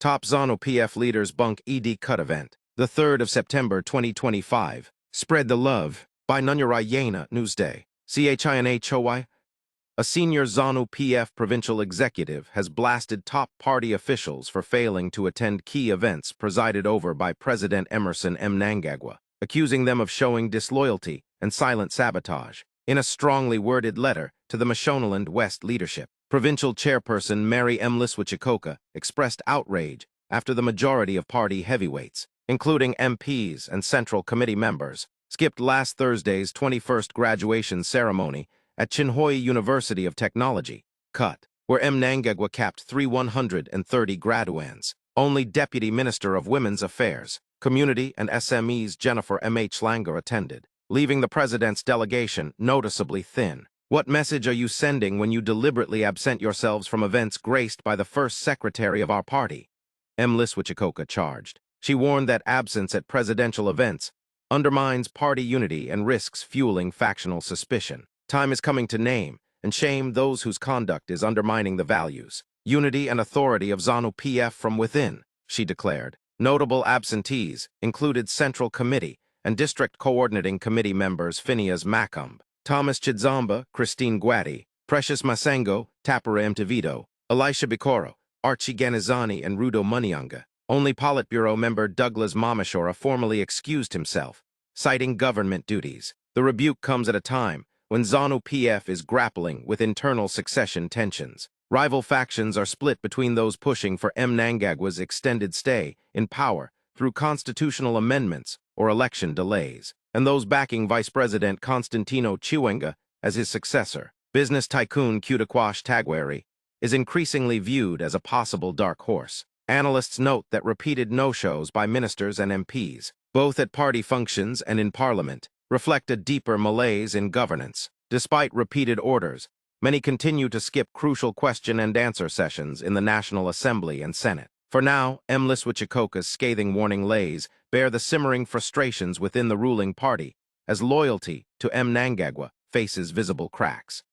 Top Zanu PF Leaders Bunk ED Cut Event, the 3rd of September 2025. Spread the Love, by Nunyarai Newsday. CHINHOY. A senior Zanu PF provincial executive has blasted top party officials for failing to attend key events presided over by President Emerson Mnangagwa, accusing them of showing disloyalty and silent sabotage. In a strongly worded letter to the Mashonaland West leadership, Provincial Chairperson Mary M. Liswichikoka expressed outrage after the majority of party heavyweights, including MPs and Central Committee members, skipped last Thursday's 21st graduation ceremony at Chinhoyi University of Technology, KUT, where Mnangagwa capped 130 graduands. Only Deputy Minister of Women's Affairs, Community and SMEs Jennifer M.H. Langer attended, leaving the President's delegation noticeably thin. What message are you sending when you deliberately absent yourselves from events graced by the first secretary of our party? M. Liswichikoka charged. She warned that absence at presidential events undermines party unity and risks fueling factional suspicion. Time is coming to name and shame those whose conduct is undermining the values, unity and authority of Zanu PF from within, she declared. Notable absentees included Central Committee and District Coordinating Committee members Phineas Macomb, Thomas Chidzamba, Christine Gwadi, Precious Masengo, Tapara Mtavito, Elisha Bikoro, Archie Ganizani, and Rudo Munianga. Only Politburo member Douglas Mamashora formally excused himself, citing government duties. The rebuke comes at a time when Zanu PF is grappling with internal succession tensions. Rival factions are split between those pushing for Mnangagwa's extended stay in power through constitutional amendments or election delays, and those backing Vice President Constantino Chiwenga as his successor. Business tycoon Kutakwash Tagwari is increasingly viewed as a possible dark horse. Analysts note that repeated no-shows by ministers and MPs, both at party functions and in Parliament, reflect a deeper malaise in governance. Despite repeated orders, many continue to skip crucial question-and-answer sessions in the National Assembly and Senate. For now, M. Liswichikoka's scathing warning lays bare the simmering frustrations within the ruling party as loyalty to Mnangagwa faces visible cracks.